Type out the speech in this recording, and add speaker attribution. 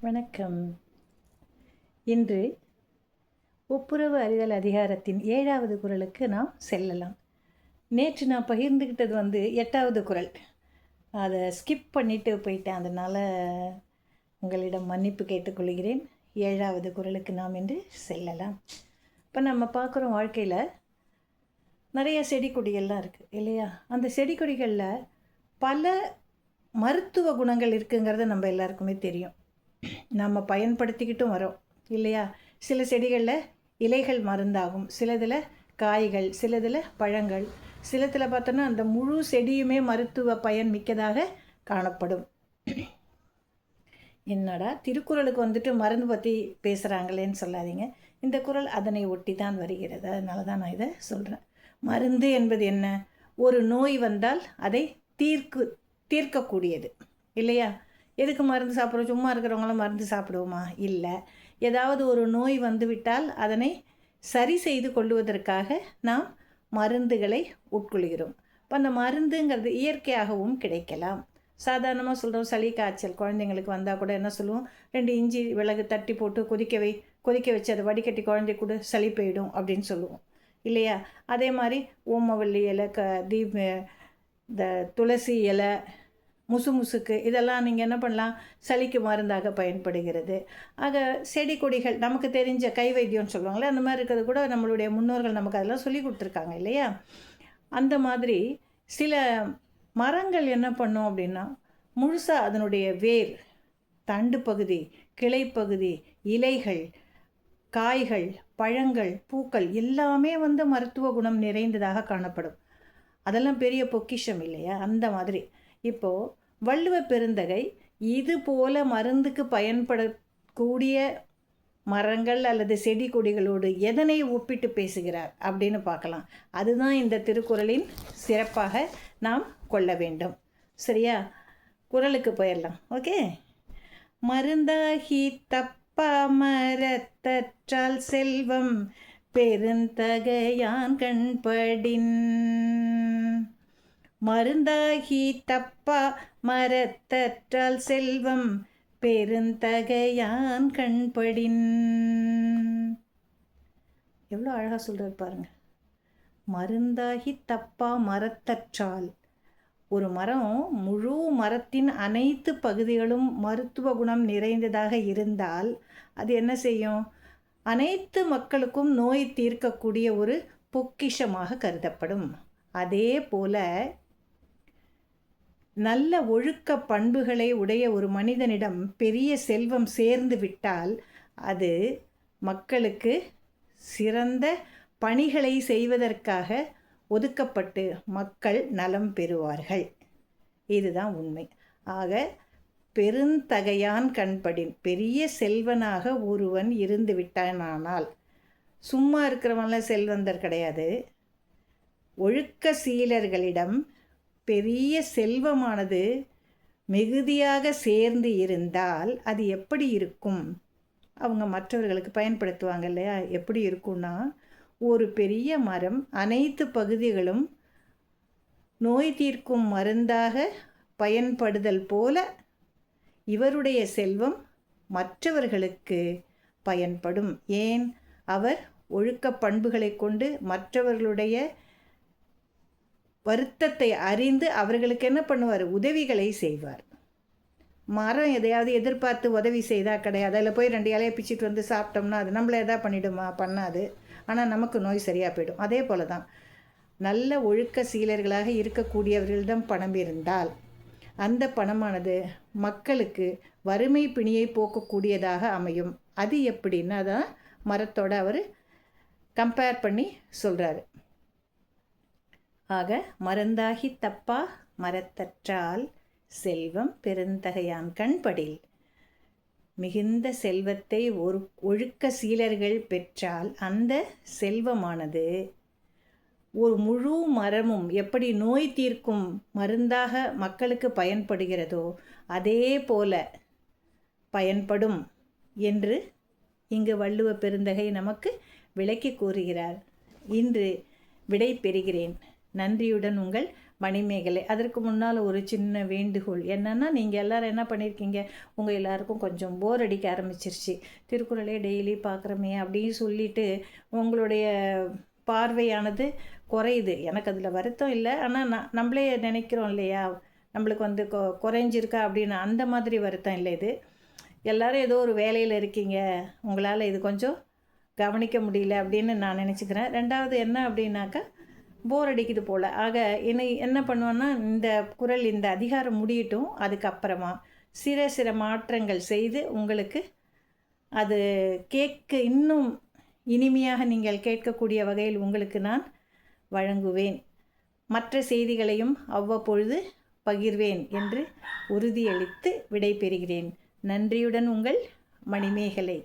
Speaker 1: வணக்கம். இன்று ஒப்புரவு அறிதல் அதிகாரத்தின் 7வது குறளுக்கு நாம் செல்லலாம். நேற்று நான் பகிர்ந்துக்கிட்டது 8வது குறள். அதை ஸ்கிப் பண்ணிட்டு போயிட்டேன். அதனால் உங்களிடம் மன்னிப்பு கேட்டுக்கொள்கிறேன். 7வது குறளுக்கு நாம் இன்று செல்லலாம். இப்போ நம்ம பார்க்குறோம், வாழ்க்கையில் நிறைய செடி கொடிகள்லாம் இருக்குது இல்லையா? அந்த செடி கொடிகளில் பல மருத்துவ குணங்கள் இருக்குங்கிறது நம்ம எல்லாருக்குமே தெரியும். நம்ம பயன்படுத்திக்கிட்டும் வரோம் இல்லையா? சில செடிகளில் இலைகள் மருந்தாகும், சிலதில் காய்கள், சிலதில் பழங்கள், சிலத்தில் பார்த்தோன்னா அந்த முழு செடியுமே மருத்துவ பயன் மிக்கதாக காணப்படும். என்னடா திருக்குறளுக்கு மருந்து பற்றி பேசுகிறாங்களேன்னு சொல்லாதீங்க. இந்த குறள் அதனை ஒட்டி தான் வருகிறது. அதனால தான் நான் இதை சொல்கிறேன். மருந்து என்பது என்ன? ஒரு நோய் வந்தால் அதை தீர்க்கக்கூடியது இல்லையா? எதுக்கு மருந்து சாப்பிட்றோம்? சும்மா இருக்கிறவங்களாம் மருந்து சாப்பிடுவோமா? இல்லை. ஏதாவது ஒரு நோய் வந்துவிட்டால் அதனை சரி செய்து கொள்வதற்காக நாம் மருந்துகளை உட்கொள்கிறோம். இப்போ அந்த மருந்துங்கிறது இயற்கையாகவும் கிடைக்கலாம். சாதாரணமாக சொல்கிறோம், சளி காய்ச்சல் குழந்தைங்களுக்கு வந்தால் கூட என்ன சொல்லுவோம்? 2 இஞ்சி மிளகு தட்டி போட்டு கொதிக்க வச்சு அதை வடிகட்டி குழந்தை கூட சளி போயிடும் அப்படின்னு சொல்லுவோம் இல்லையா? அதே மாதிரி ஓமவல்லி இலை, இந்த துளசி இலை, முசுமுசுக்கு இதெல்லாம் நீங்கள் என்ன பண்ணலாம்? சளிக்கு மருந்தாக பயன்படுகிறது. ஆக செடி கொடிகள் நமக்கு தெரிஞ்ச கை வைத்தியம்னு சொல்லுவாங்களே, அந்த மாதிரி இருக்கிறது கூட நம்மளுடைய முன்னோர்கள் நமக்கு அதெல்லாம் சொல்லி கொடுத்துருக்காங்க இல்லையா? அந்த மாதிரி சில மரங்கள் என்ன பண்ணும் அப்படின்னா, முழுசாக அதனுடைய வேர், தண்டு பகுதி, கிளைப்பகுதி, இலைகள், காய்கள், பழங்கள், பூக்கள் எல்லாமே மருத்துவ குணம் நிறைந்ததாக காணப்படும். அதெல்லாம் பெரிய பொக்கிஷம் இல்லையா? அந்த மாதிரி இப்போது வள்ளுவ பெருந்தகை இது போல மருந்துக்கு பயன்படக்கூடிய மரங்கள் அல்லது செடி கொடிகளோடு எதனை ஒப்பிட்டு பேசுகிறார் அப்படின்னு பார்க்கலாம். அதுதான் இந்த திருக்குறளின் சிறப்பாக நாம் கொள்ள வேண்டும். சரியா? குறளுக்கு போயிடலாம். ஓகே. மருந்தாகி தப்பா மரத்தற்றால் செல்வம் பெருந்தகையான் கண்படின். மருந்தாகி தப்பா மரத்தற்றால் செல்வம் பெருந்தகையான் கண்படின். எவ்வளோ அழகாக சொல்கிறார் பாருங்க. மருந்தாகி தப்பா மரத்தற்றால், ஒரு மரம் முழு மரத்தின் அனைத்து பகுதிகளும் மருத்துவ குணம் நிறைந்ததாக இருந்தால் அது என்ன செய்யும்? அனைத்து மக்களுக்கும் நோய் தீர்க்கக்கூடிய ஒரு பொக்கிஷமாக கருதப்படும். அதே போல நல்ல ஒழுக்க பண்புகளை உடைய ஒரு மனிதனிடம் பெரிய செல்வம் சேர்ந்து விட்டால் அது மக்களுக்கு சிறந்த பணிகளை செய்வதற்காக ஒதுக்கப்பட்டு மக்கள் நலம் பெறுவார்கள். இதுதான் உண்மை. ஆக பெருந்தகையான் கண்படின், பெரிய செல்வனாக ஒருவன் இருந்து விட்டானால், சும்மா இருக்கிறவன்லாம் செல்வந்தர் கிடையாது. ஒழுக்க சீலர்களிடம் பெரிய செல்வமானது மிகுதியாக சேர்ந்து இருந்தால் அது எப்படி இருக்கும்? அவங்க மற்றவர்களுக்கு பயன்படுத்துவாங்க இல்லையா? எப்படி இருக்கும்னா, ஒரு பெரிய மரம் அனைத்து பகுதிகளும் நோய் தீர்க்கும் மருந்தாக பயன்படுதல் போல இவருடைய செல்வம் மற்றவர்களுக்கு பயன்படும். ஏன்? அவர் ஒழுக்க பண்புகளை கொண்டு மற்றவர்களுடைய வருத்தத்தை அறிந்து அவர்களுக்கு என்ன பண்ணுவார்? உதவிகளை செய்வார். மரம் எதையாவது எதிர்பார்த்து உதவி செய்தால் கிடையாது. அதில் போய் 2 இலையை பிச்சுட்டு சாப்பிட்டோம்னா அது நம்மளை எதாவது பண்ணிடுமா? பண்ணாது. ஆனால் நமக்கு நோய் சரியாக போயிடும். அதே போல தான் நல்ல ஒழுக்க சீலர்களாக இருக்கக்கூடியவர்களிடம் பணம் இருந்தால் அந்த பணமானது மக்களுக்கு வறுமை பிணியை போக்கக்கூடியதாக அமையும். அது எப்படின்னா தான் மரத்தோடு அவர் கம்பேர் பண்ணி சொல்கிறாரு. ஆக மருந்தாகி தப்பா மரத்தற்றால் செல்வம் பெருந்தகையான் கண்படில். மிகுந்த செல்வத்தை ஒரு ஒழுக்க சீலர்கள் பெற்றால் அந்த செல்வமானது ஒரு முழு மரமும் எப்படி நோய் தீர்க்கும் மருந்தாக மக்களுக்கு பயன்படுகிறதோ அதே போல பயன்படும் என்று இங்கு வள்ளுவ பெருந்தகை நமக்கு விளக்கி கூறுகிறார். இன்று விடை பெறுகிறேன். நன்றியுடன் உங்கள் மணிமேகலை. அதற்கு முன்னால் ஒரு சின்ன வேண்டுகோள் என்னென்னா, நீங்கள் எல்லோரும் என்ன பண்ணியிருக்கீங்க, உங்கள் எல்லாருக்கும் கொஞ்சம் போர் அடிக்க ஆரம்பிச்சிருச்சு. திருக்குறளே டெய்லி பார்க்குறோமே அப்படின்னு சொல்லிட்டு உங்களுடைய பார்வையானது குறையுது. எனக்கு அதில் வருத்தம் இல்லை, ஆனால் நம்மளே நினைக்கிறோம் இல்லையா, நம்மளுக்கு வந்து குறைஞ்சிருக்கா அப்படின்னு. அந்த மாதிரி வருத்தம் இல்லை இது. எல்லோரும் ஏதோ ஒரு வேலையில் இருக்கீங்க, உங்களால் இது கொஞ்சம் கவனிக்க முடியல அப்படின்னு நான் நினச்சிக்கிறேன். ரெண்டாவது என்ன அப்படின்னாக்கா, போர் அடிக்குது போல். ஆக என்ன பண்ணுவோன்னா, இந்த குறள் இந்த அதிகாரம் முடியட்டும், அதுக்கப்புறமா சில மாற்றங்கள் செய்து உங்களுக்கு அது கேட்க இன்னும் இனிமையாக நீங்கள் கேட்கக்கூடிய வகையில் உங்களுக்கு நான் வழங்குவேன். மற்ற செய்திகளையும் அவ்வப்பொழுது பகிர்வேன் என்று உறுதியளித்து விடை பெறுகிறேன். நன்றியுடன் உங்கள் மணிமேகலை.